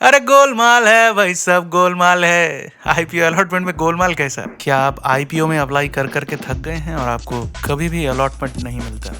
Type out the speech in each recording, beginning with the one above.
अरे गोलमाल है भाई, सब गोलमाल है। आईपीओ अलॉटमेंट में गोलमाल कैसा? क्या आप आईपीओ में अप्लाई कर करके थक गए हैं और आपको कभी भी अलॉटमेंट नहीं मिलता?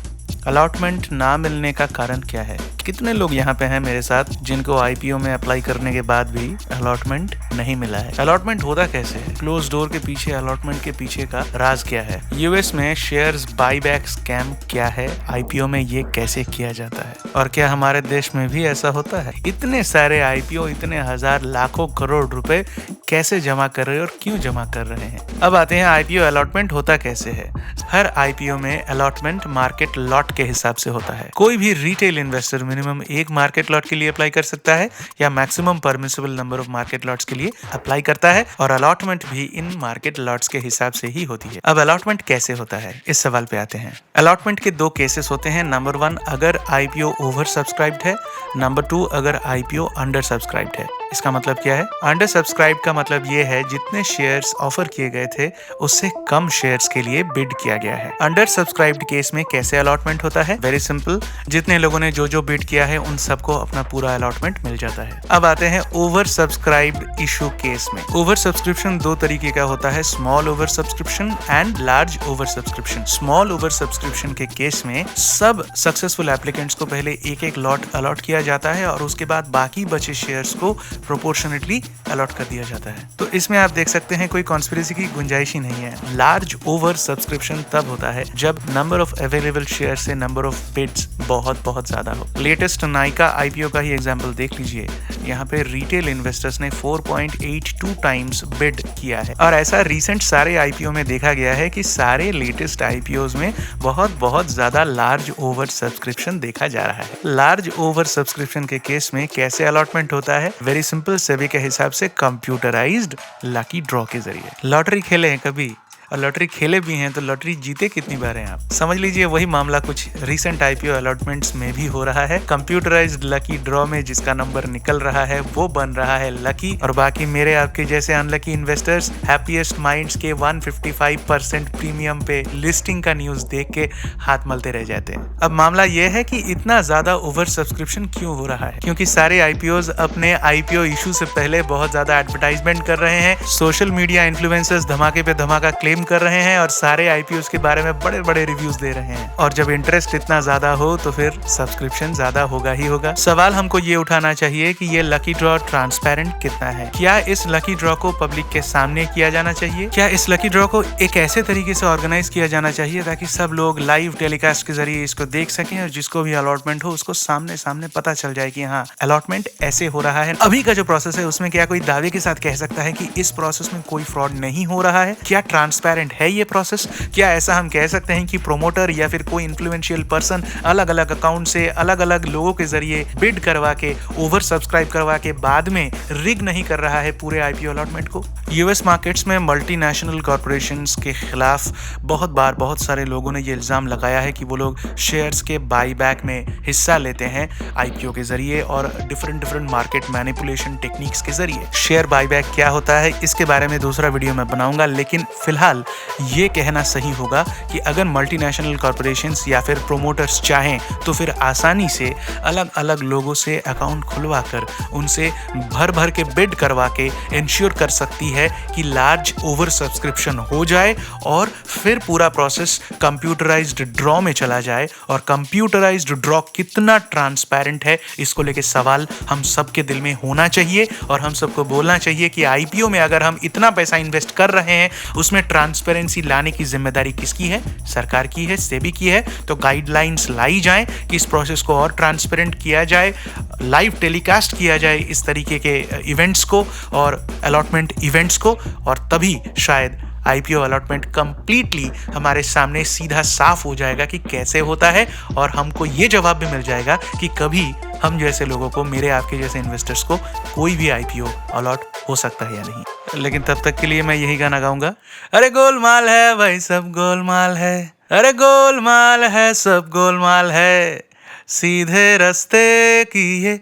अलॉटमेंट ना मिलने का कारण क्या है? कितने लोग यहाँ पे हैं मेरे साथ जिनको आईपीओ में अप्लाई करने के बाद भी अलॉटमेंट नहीं मिला है? अलॉटमेंट होता कैसे है? क्लोज डोर के पीछे अलॉटमेंट के पीछे का राज क्या है? यूएस में शेयर्स बाईबैक स्कैम क्या है? आईपीओ में ये कैसे किया जाता है? और क्या हमारे देश में भी ऐसा होता है? इतने सारे आईपीओ, इतने हजार लाखों करोड़ रुपए कैसे जमा कर रहे हैं और क्यों जमा कर रहे हैं? अब आते हैं आईपीओ अलॉटमेंट होता कैसे है। हर आईपीओ में अलॉटमेंट मार्केट लॉट के हिसाब से होता है। कोई भी रिटेल इन्वेस्टर मिनिमम एक मार्केट लॉट के लिए अप्लाई कर सकता है या maximum permissible number of market lots के लिए अप्लाई करता है, और अलॉटमेंट भी इन मार्केट लॉट्स के हिसाब से ही होती है। अब अलॉटमेंट कैसे होता है, इस सवाल पे आते हैं। अलॉटमेंट के दो केसेस होते हैं। नंबर 1, अगर आईपीओ ओवर सब्सक्राइब्ड है। नंबर 2, अगर आईपीओ अंडर सब्सक्राइब्ड है। इसका मतलब क्या है? अंडर सब्सक्राइब का मतलब ये है जितने शेयर्स ऑफर किए गए थे उससे कम शेयर्स के लिए बिड किया गया है। अंडर सब्सक्राइब्ड केस में कैसे अलॉटमेंट होता है? वेरी सिंपल, जितने लोगों ने जो जो बिड किया है उन सबको अपना पूरा अलॉटमेंट मिल जाता है। अब आते हैं ओवर सब्सक्राइब्ड इशू केस में। ओवर सब्सक्रिप्शन दो तरीके का होता है, small over subscription and large over subscription. Small over subscription के केस में सब सक्सेसफुल एप्लीकेंट्स को पहले एक एक लॉट अलॉट किया जाता है और उसके बाद बाकी बचे शेयर्स को प्रोपोर्शनेटली अलॉट कर दिया जाता है। तो इसमें आप देख सकते हैं कोई कॉन्स्पिरेसी की गुंजाइश ही नहीं है। लार्ज ओवर सब्सक्रिप्शन तब होता है जब नंबर ऑफ अवेलेबल शेयर से नंबर ऑफ बिड्स बहुत ज्यादा हो। लेटेस्ट नाइका आईपीओ का ही एग्जांपल देख लीजिए। यहाँ पे रिटेल इन्वेस्टर्स ने 4.82 टाइम्स बिड किया है, और ऐसा रिसेंट सारे आईपीओ में देखा गया है कि सारे लेटेस्ट आईपीओज में बहुत ज्यादा लार्ज ओवर सब्सक्रिप्शन देखा जा रहा है। लार्ज ओवर सब्सक्रिप्शन के केस में कैसे अलॉटमेंट होता है? वेरी सिंपल, सेबी के हिसाब से कंप्यूटराइज्ड लकी ड्रॉ के जरिए। लॉटरी खेले हैं कभी? और लॉटरी खेले भी हैं तो लॉटरी जीते कितनी बार हैं आप? समझ लीजिए वही मामला कुछ रिसेंट आईपीओ अलॉटमेंट्स में भी हो रहा है। कंप्यूटराइज्ड लकी ड्रॉ में जिसका नंबर निकल रहा है वो बन रहा है लकी, और बाकी मेरे आपके जैसे अनलकी इन्वेस्टर्स हैप्पीएस्ट माइंड्स के 155% प्रीमियम पे लिस्टिंग का न्यूज देख के हाथ मलते रह जाते हैं। अब मामला यह है कि इतना ज्यादा ओवर सब्सक्रिप्शन क्यों हो रहा है? क्योंकि सारे आईपीओज अपने आईपीओ इशू से पहले बहुत ज्यादा एडवर्टाइजमेंट कर रहे हैं, सोशल मीडिया इन्फ्लुएंसर्स धमाके पे धमाका क्लेम कर रहे हैं और सारे आईपीओ के बारे में बड़े रिव्यूज दे रहे हैं। और जब इंटरेस्ट इतना ज्यादा हो तो फिर सब्सक्रिप्शन ज्यादा होगा ही होगा। सवाल हमको ये उठाना चाहिए कि ये लकी ड्रॉ ट्रांसपेरेंट कितना है? क्या इस लकी ड्रॉ को पब्लिक के सामने किया जाना चाहिए? क्या इस लकी ड्रॉ को एक ऐसे तरीके से ऑर्गेनाइज किया जाना चाहिए ताकि सब लोग लाइव टेलीकास्ट के जरिए इसको देख सकें और जिसको भी अलॉटमेंट हो उसको सामने सामने पता चल जाए कि हाँ अलॉटमेंट ऐसे हो रहा है। अभी का जो प्रोसेस है उसमें क्या कोई दावे के साथ कह सकता है कि इस प्रोसेस में कोई फ्रॉड नहीं हो रहा है? क्या ट्रांसपेरेंट है ये प्रोसेस? क्या ऐसा हम कह सकते हैं कि प्रोमोटर या फिर कोई इन्फ्लुएंशियल पर्सन अलग अलग अकाउंट से अलग अलग लोगों के जरिए बिड करवा के ओवर सब्सक्राइब करवा के बाद में रिग नहीं कर रहा है पूरे आईपीओ अलॉटमेंट को? यूएस मार्केट्स में मल्टीनेशनल कॉर्पोरेशंस के खिलाफ बहुत सारे लोगों ने ये इल्जाम लगाया है कि वो लोग शेयर्स के बाईबैक में हिस्सा लेते हैं आईपीओ के जरिए और डिफरेंट मार्केट मैनिपुलेशन टेक्निक्स के जरिए। शेयर बाईबैक क्या होता है इसके बारे में दूसरा वीडियो मैं बनाऊंगा, लेकिन फिलहाल ये कहना सही होगा कि अगर मल्टीनेशनल कॉर्पोरेशंस या फिर प्रोमोटर्स चाहें तो फिर आसानी से अलग अलग लोगों से अकाउंट खुलवा कर उनसे भर के बिड करवा के इंश्योर कर सकती है कि लार्ज ओवर सब्सक्रिप्शन हो जाए और फिर पूरा प्रोसेस कंप्यूटराइज्ड ड्रॉ में चला जाए। और कंप्यूटराइज्ड ड्रॉ कितना ट्रांसपेरेंट है इसको लेके सवाल हम सबके दिल में होना चाहिए, और हम सबको बोलना चाहिए कि आईपीओ में अगर हम इतना पैसा इन्वेस्ट कर रहे हैं उसमें ट्रांसपेरेंसी लाने की जिम्मेदारी किसकी है? सरकार की है, सेबी की है। तो गाइडलाइंस लाई जाएं कि इस प्रोसेस को और ट्रांसपेरेंट किया जाए, लाइव टेलीकास्ट किया जाए इस तरीके के इवेंट्स को और अलॉटमेंट इवेंट्स को, और तभी शायद आईपीओ अलॉटमेंट कंप्लीटली हमारे सामने सीधा साफ हो जाएगा कि कैसे होता है, और हमको ये जवाब भी मिल जाएगा कि कभी हम जैसे लोगों को, मेरे आपके जैसे इन्वेस्टर्स को कोई भी आईपीओ अलॉट हो सकता है या नहीं। लेकिन तब तक के लिए मैं यही गाना गाऊंगा, अरे गोलमाल है भाई सब गोलमाल है, अरे गोलमाल है सब गोलमाल है, सीधे रास्ते की ये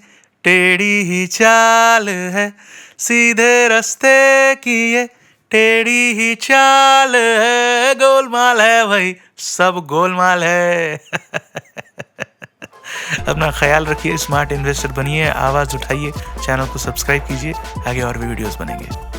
टेढ़ी ही चाल है, सीधे रास्ते की ये टेढ़ी ही चाल है, गोलमाल है भाई सब गोलमाल है। अपना ख्याल रखिए, स्मार्ट इन्वेस्टर बनिए, आवाज़ उठाइए, चैनल को सब्सक्राइब कीजिए, आगे और भी वीडियोस बनेंगे।